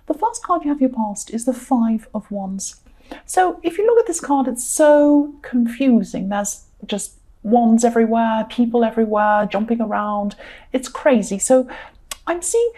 The first card you have your past is the Five of Wands. So if you look at this card, it's so confusing. There's just wands everywhere, people everywhere, jumping around. It's crazy. So I'm seeing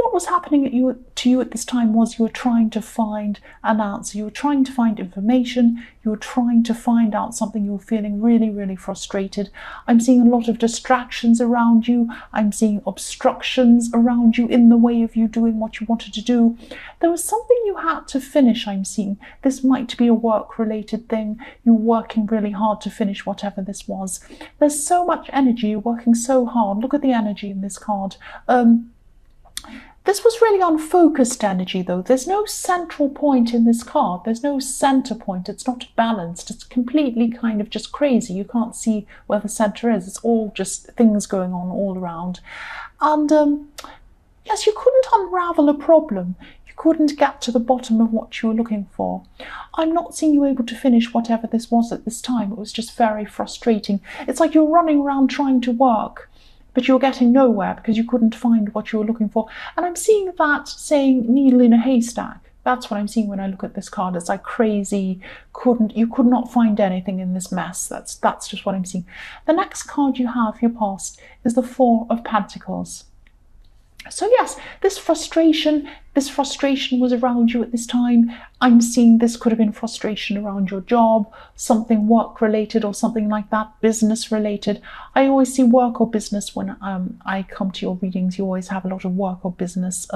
what was happening to you at this time was you were trying to find an answer. You were trying to find information. You were trying to find out something. You were feeling really, really frustrated. I'm seeing a lot of distractions around you. I'm seeing obstructions around you in the way of you doing what you wanted to do. There was something you had to finish, I'm seeing. This might be a work-related thing. You're working really hard to finish whatever this was. There's so much energy. You're working so hard. Look at the energy in this card. This was really unfocused energy, though. There's no central point in this card. There's no center point. It's not balanced. It's completely kind of just crazy. You can't see where the center is. It's all just things going on all around. And yes, you couldn't unravel a problem. You couldn't get to the bottom of what you were looking for. I'm not seeing you able to finish whatever this was at this time. It was just very frustrating. It's like you're running around trying to work, but you're getting nowhere because you couldn't find what you were looking for. And I'm seeing that saying needle in a haystack. That's what I'm seeing when I look at this card. It's like crazy. You could not find anything in this mess. That's just what I'm seeing. The next card you have, your past, is the Four of Pentacles. So yes, this frustration was around you at this time. I'm seeing this could have been frustration around your job, something work related or something like that, business related. I always see work or business when I come to your readings. You always have a lot of work or business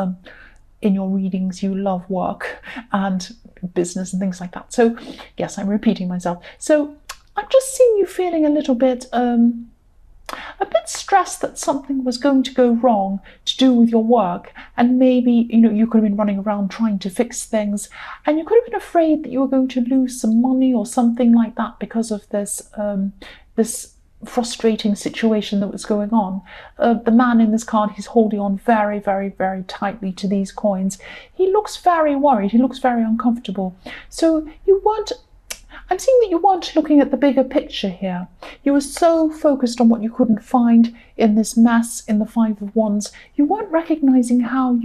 in your readings. You love work and business and things like that. So yes, I'm repeating myself. So I'm just seeing you feeling a bit stressed that something was going to go wrong to do with your work, and maybe you could have been running around trying to fix things, and you could have been afraid that you were going to lose some money or something like that because of this this frustrating situation that was going on. The man in this card, he's holding on very, very, very tightly to these coins. He looks very worried. He looks very uncomfortable. So I'm seeing that you weren't looking at the bigger picture here. You were so focused on what you couldn't find in this mess in the Five of Wands. You weren't recognizing how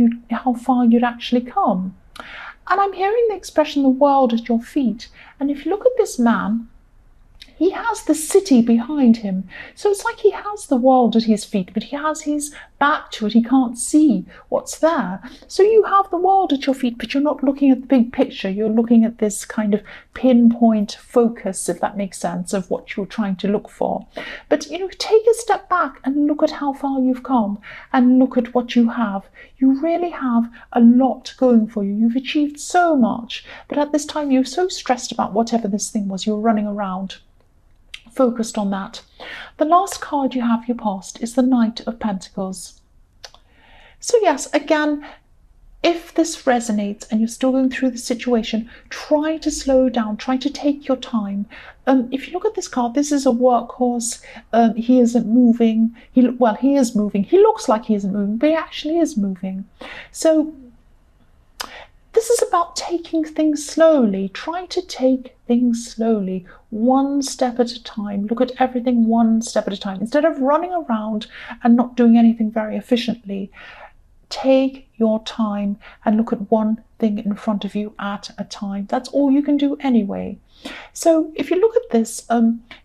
far you'd actually come. And I'm hearing the expression, the world at your feet. And if you look at this man, he has the city behind him. So it's like he has the world at his feet, but he has his back to it. He can't see what's there. So you have the world at your feet, but you're not looking at the big picture. You're looking at this kind of pinpoint focus, if that makes sense, of what you're trying to look for. But, take a step back and look at how far you've come and look at what you have. You really have a lot going for you. You've achieved so much, but at this time you're so stressed about whatever this thing was. You're running around focused on that. The last card you have, your past, is the Knight of Pentacles. So yes, again, if this resonates and you're still going through the situation, try to slow down, try to take your time. If you look at this card, this is a workhorse. He isn't moving. He is moving. He looks like he isn't moving, but he actually is moving. So this is about taking things slowly. Try to take things slowly, one step at a time. Look at everything one step at a time. Instead of running around and not doing anything very efficiently, take your time and look at one thing in front of you at a time. That's all you can do anyway. So if you look at this,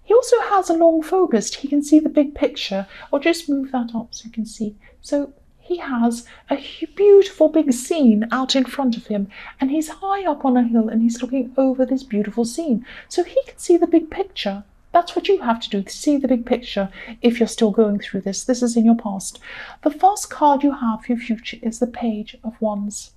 he also has a long focus. He can see the big picture. I'll just move that up so you can see. So he has a beautiful big scene out in front of him, and he's high up on a hill and he's looking over this beautiful scene. So he can see the big picture. That's what you have to do, to see the big picture if you're still going through this. This is in your past. The first card you have for your future is the Page of Wands.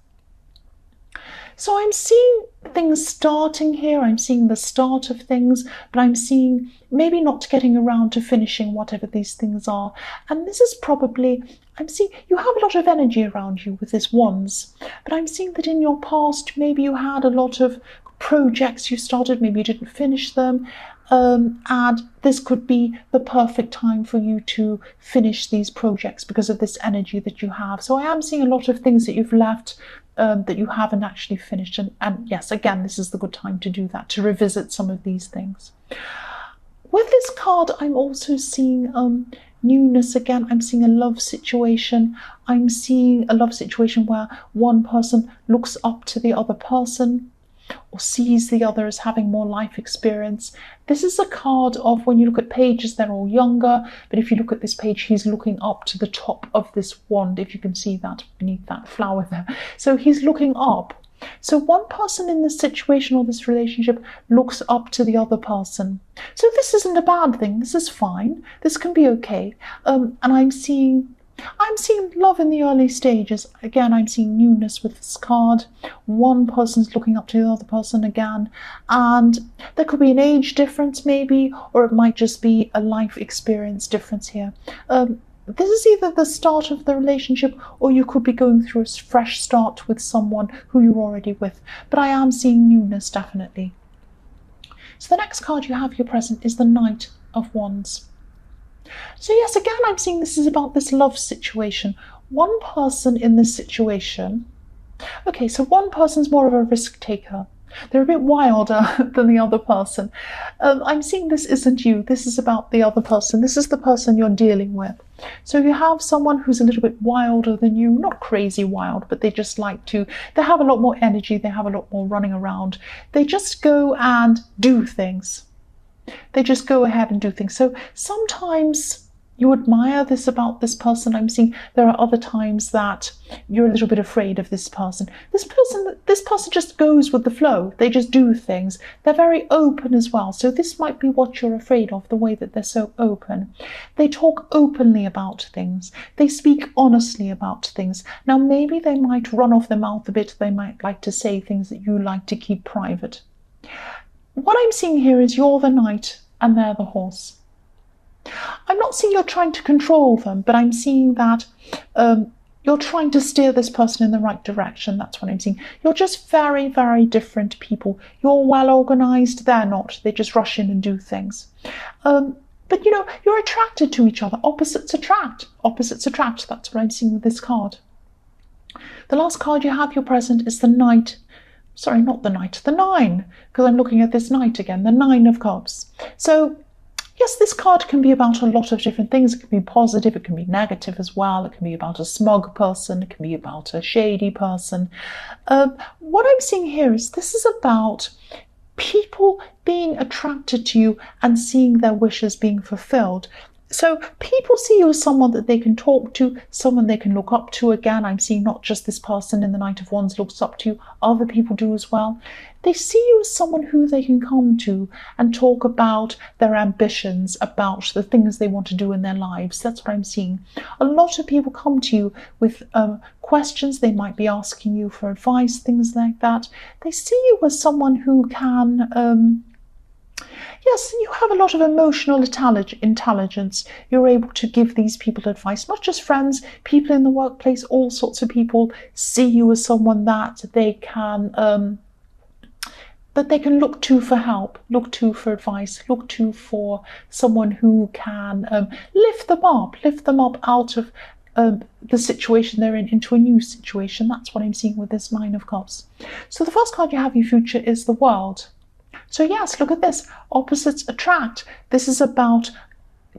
So I'm seeing things starting here. I'm seeing the start of things, but I'm seeing maybe not getting around to finishing whatever these things are. And this is probably, I'm seeing you have a lot of energy around you with this Wands, but I'm seeing that in your past, maybe you had a lot of projects you started, maybe you didn't finish them. And this could be the perfect time for you to finish these projects because of this energy that you have. So I am seeing a lot of things that you've left that you haven't actually finished. And yes, again, this is the good time to do that, to revisit some of these things. With this card, I'm also seeing newness again. I'm seeing a love situation. I'm seeing a love situation where one person looks up to the other person or sees the other as having more life experience. This is a card of, when you look at pages, they're all younger, but if you look at this page, he's looking up to the top of this wand, if you can see that beneath that flower there. So he's looking up. So one person in this situation or this relationship looks up to the other person. So this isn't a bad thing. This is fine. This can be okay. And I'm seeing love in the early stages. Again, I'm seeing newness with this card. One person's looking up to the other person again. And there could be an age difference maybe, or it might just be a life experience difference here. This is either the start of the relationship, or you could be going through a fresh start with someone who you're already with. But I am seeing newness, definitely. So the next card you have here present is the Knight of Wands. So yes, again, I'm seeing this is about this love situation. One person in this situation, okay, so one person's more of a risk taker. They're a bit wilder than the other person. I'm seeing this isn't you. This is about the other person. This is the person you're dealing with. So you have someone who's a little bit wilder than you, not crazy wild, but they just like to, they have a lot more energy. They have a lot more running around. They just go and do things. They just go ahead and do things. So sometimes you admire this about this person. I'm seeing there are other times that you're a little bit afraid of this person. This person just goes with the flow. They just do things. They're very open as well. So this might be what you're afraid of, the way that they're so open. They talk openly about things. They speak honestly about things. Now, maybe they might run off their mouth a bit. They might like to say things that you like to keep private. What I'm seeing here is you're the knight and they're the horse. I'm not seeing you're trying to control them, but I'm seeing that you're trying to steer this person in the right direction. That's what I'm seeing. You're just very, very different people. You're well organized. They're not. They just rush in and do things. But, you know, you're attracted to each other. Opposites attract. Opposites attract. That's what I'm seeing with this card. The last card you have here present is the Knight. Sorry, not the Knight. The Nine, because I'm looking at this Knight again. The Nine of Cups. So yes, this card can be about a lot of different things. It can be positive, it can be negative as well. It can be about a smug person, it can be about a shady person. What I'm seeing here is this is about people being attracted to you and seeing their wishes being fulfilled. So people see you as someone that they can talk to, someone they can look up to. Again, I'm seeing not just this person in the Knight of Wands looks up to you, other people do as well. They see you as someone who they can come to and talk about their ambitions, about the things they want to do in their lives. That's what I'm seeing. A lot of people come to you with questions. They might be asking you for advice, things like that. They see you as someone who can... Yes, you have a lot of emotional intelligence. You're able to give these people advice, not just friends, people in the workplace, all sorts of people see you as someone that they can look to for help, look to for advice, look to for someone who can lift them up out of the situation they're in into a new situation. That's what I'm seeing with this Nine of Cups. So the first card you have in your future is the World. So yes, look at this. Opposites attract. This is about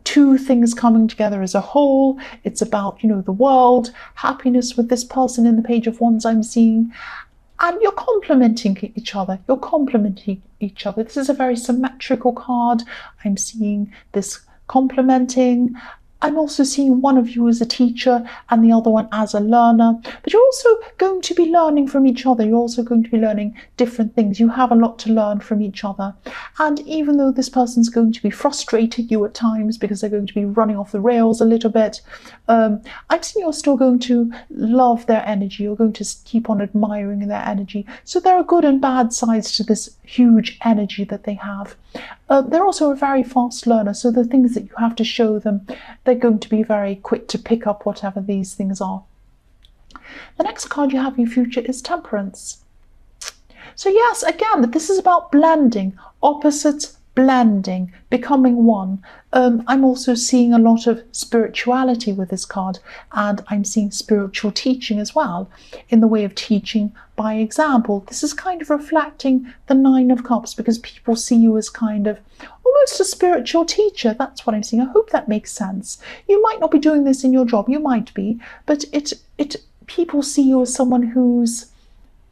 two things coming together as a whole. It's about, you know, the world, happiness with this person in the Page of Wands I'm seeing. And you're complementing each other. You're complementing each other. This is a very symmetrical card. I'm seeing this complementing. I'm also seeing one of you as a teacher and the other one as a learner. But you're also going to be learning from each other. You're also going to be learning different things. You have a lot to learn from each other. And even though this person's going to be frustrating you at times because they're going to be running off the rails a little bit, I'm seeing you're still going to love their energy. You're going to keep on admiring their energy. So there are good and bad sides to this huge energy that they have. They're also a very fast learner, so the things that you have to show them, they're going to be very quick to pick up whatever these things are. The next card you have in your future is Temperance. So yes, again, this is about blending, opposites blending, becoming one. I'm also seeing a lot of spirituality with this card, and I'm seeing spiritual teaching as well, in the way of teaching by example. This is kind of reflecting the Nine of Cups, because people see you as kind of almost a spiritual teacher. That's what I'm seeing. I hope that makes sense. You might not be doing this in your job, you might be, but people see you as someone who's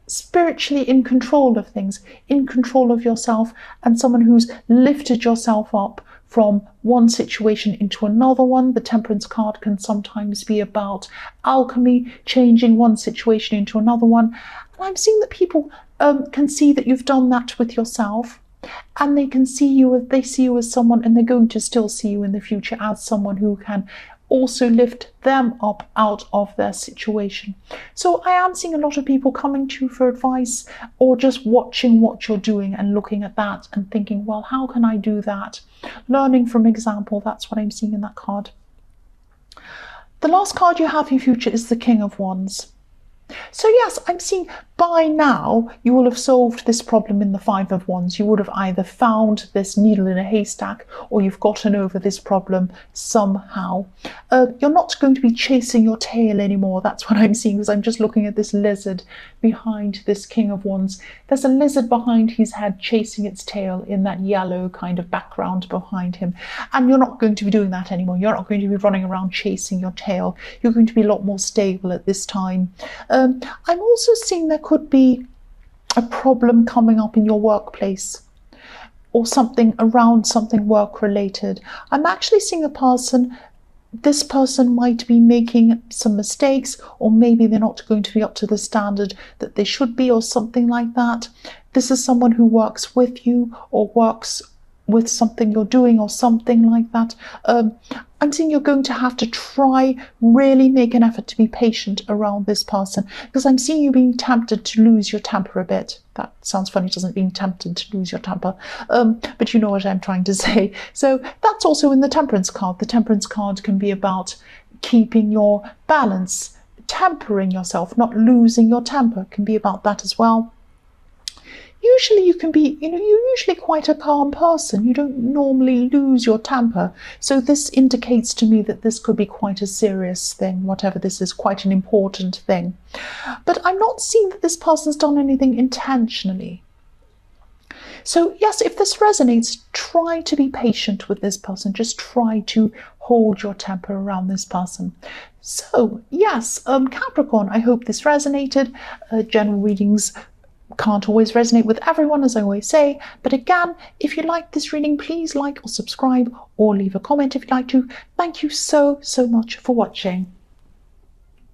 spiritually in control of things, in control of yourself, and someone who's lifted yourself up from one situation into another one. The Temperance card can sometimes be about alchemy, changing one situation into another one. And I'm seeing that people can see that you've done that with yourself, and they can see you as someone, and they're going to still see you in the future as someone who can also lift them up out of their situation. So I am seeing a lot of people coming to you for advice, or just watching what you're doing and looking at that and thinking, well, how can I do that? Learning from example. That's what I'm seeing in that card. The last card you have in future is the King of Wands. So yes, I'm seeing by now you will have solved this problem in the Five of Wands. You would have either found this needle in a haystack, or you've gotten over this problem somehow. You're not going to be chasing your tail anymore. That's what I'm seeing, because I'm just looking at this lizard behind this King of Wands. There's a lizard behind his head chasing its tail in that yellow kind of background behind him. And you're not going to be doing that anymore. You're not going to be running around chasing your tail. You're going to be a lot more stable at this time. I'm also seeing there could be a problem coming up in your workplace, or something around something work related. I'm actually seeing a person. This person might be making some mistakes, or maybe they're not going to be up to the standard that they should be, or something like that. This is someone who works with you, or works with something you're doing, or something like that. I'm seeing you're going to have to try, really make an effort to be patient around this person, because I'm seeing you being tempted to lose your temper a bit. That sounds funny, doesn't it? Being tempted to lose your temper. But you know what I'm trying to say. So that's also in the Temperance card. The Temperance card can be about keeping your balance, tempering yourself, not losing your temper. It can be about that as well. Usually you can be, you're usually quite a calm person. You don't normally lose your temper. So this indicates to me that this could be quite a serious thing, whatever this is, quite an important thing. But I'm not seeing that this person's done anything intentionally. So yes, if this resonates, try to be patient with this person. Just try to hold your temper around this person. So yes, Capricorn, I hope this resonated. General readings can't always resonate with everyone, as I always say, but again, if you like this reading, please like or subscribe, or leave a comment if you'd like to. Thank you so much for watching.